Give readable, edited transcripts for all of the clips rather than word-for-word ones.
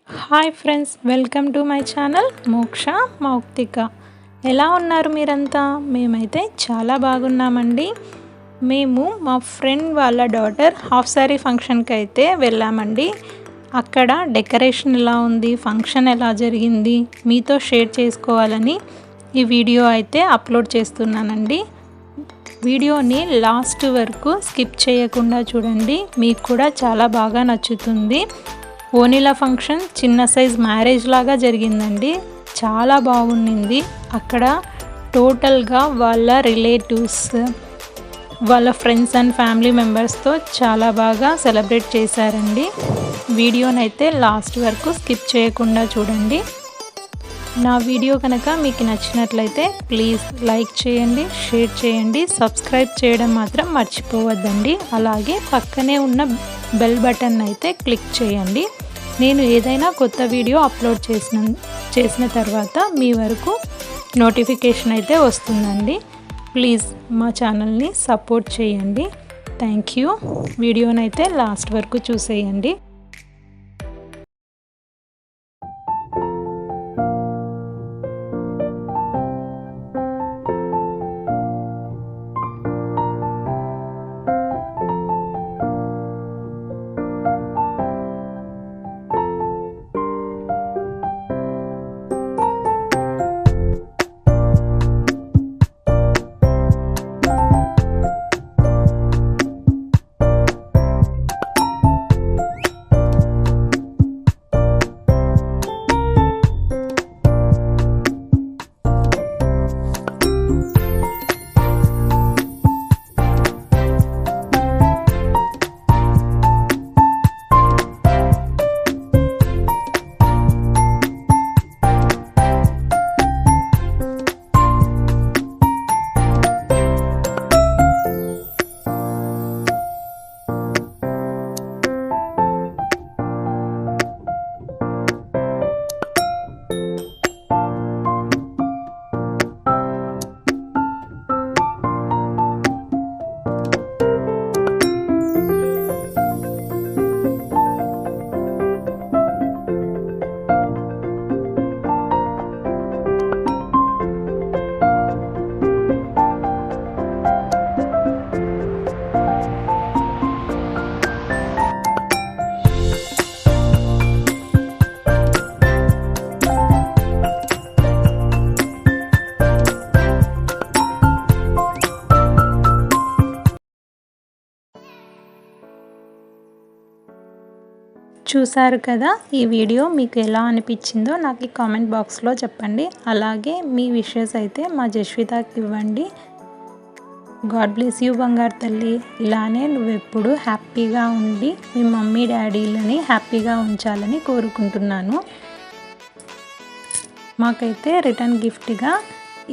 Hi friends, welcome to my channel మోక్ష మౌక్తిక. ఎలా ఉన్నారు మీరంతా? మేమైతే చాలా బాగున్నామండి. మేము మా ఫ్రెండ్ వాళ్ళ డాటర్ హాఫ్ సారీ ఫంక్షన్కి అయితే వెళ్ళామండి. అక్కడ డెకరేషన్ ఎలా ఉంది, ఫంక్షన్ ఎలా జరిగింది మీతో షేర్ చేసుకోవాలని ఈ వీడియో అయితే అప్లోడ్ చేస్తున్నానండి. వీడియోని లాస్ట్ వరకు స్కిప్ చేయకుండా చూడండి, మీకు కూడా చాలా బాగా నచ్చుతుంది. ఓనిలా ఫంక్షన్ చిన్న సైజ్ మ్యారేజ్ లాగా జరిగిందండి. చాలా బాగుండింది. అక్కడ టోటల్గా వాళ్ళ రిలేటివ్స్, వాళ్ళ ఫ్రెండ్స్ అండ్ ఫ్యామిలీ మెంబర్స్తో చాలా బాగా సెలబ్రేట్ చేశారండి. వీడియోనైతే లాస్ట్ వరకు స్కిప్ చేయకుండా చూడండి. నా వీడియో కనుక మీకు నచ్చినట్లయితే ప్లీజ్ లైక్ చేయండి, షేర్ చేయండి, సబ్స్క్రైబ్ చేయడం మాత్రం మర్చిపోవద్దండి. అలాగే పక్కనే ఉన్న బెల్ బటన్ అయితే క్లిక్ చేయండి. నేను ఏదైనా కొత్త వీడియో అప్లోడ్ చేసిన తర్వాత మీ వరకు నోటిఫికేషన్ అయితే వస్తుందండి. ప్లీజ్ మా ఛానల్ని సపోర్ట్ చేయండి. Thank you. వీడియోనైతే లాస్ట్ వరకు చూసేయండి. చూసారు కదా, ఈ వీడియో మీకు ఎలా అనిపించిందో నాకు ఈ కామెంట్ బాక్స్లో చెప్పండి. అలాగే మీ విషెస్ అయితే మా జస్వితాకి ఇవ్వండి. గాడ్ బ్లెస్ యూ బంగారు తల్లి. ఇలానే నువ్వెప్పుడు హ్యాపీగా ఉండి మీ మమ్మీ డాడీలని హ్యాపీగా ఉంచాలని కోరుకుంటున్నాను. మాకైతే రిటర్న్ గిఫ్ట్గా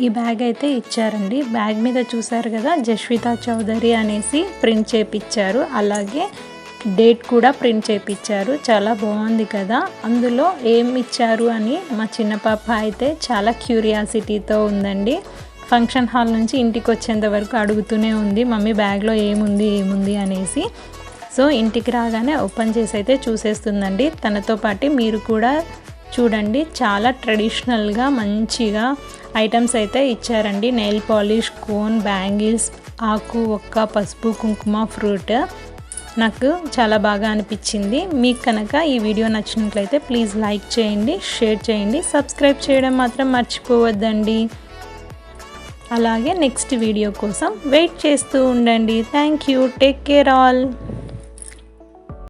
ఈ బ్యాగ్ అయితే ఇచ్చారండి. బ్యాగ్ మీద చూసారు కదా, జస్వితా చౌదరి అనేసి ప్రింట్ చేయించారు. అలాగే డేట్ కూడా ప్రింట్ చేయించారు. చాలా బాగుంది కదా. అందులో ఏం ఇచ్చారు అని మా చిన్న పాప అయితే చాలా క్యూరియాసిటీతో ఉందండి. ఫంక్షన్ హాల్ నుంచి ఇంటికి వచ్చేంత వరకు అడుగుతూనే ఉంది, మమ్మీ బ్యాగ్లో ఏముంది అనేసి. సో ఇంటికి రాగానే ఓపెన్ చేసి అయితే చూసేస్తుందండి. తనతో పాటు మీరు కూడా చూడండి. చాలా ట్రెడిషనల్గా మంచిగా ఐటమ్స్ అయితే ఇచ్చారండి. నెయిల్ పాలిష్, కోన్, బ్యాంగిల్స్, ఆకు, ఒక్క, పసుపు, కుంకుమ, ఫ్రూట్. నాకు చాలా బాగా అనిపించింది. మీకు కనుక ఈ వీడియో నచ్చినట్లయితే ప్లీజ్ లైక్ చేయండి, షేర్ చేయండి, సబ్స్క్రైబ్ చేయడం మాత్రం మర్చిపోవద్దండి. అలాగే నెక్స్ట్ వీడియో కోసం వెయిట్ చేస్తూ ఉండండి. Thank you. Take care all.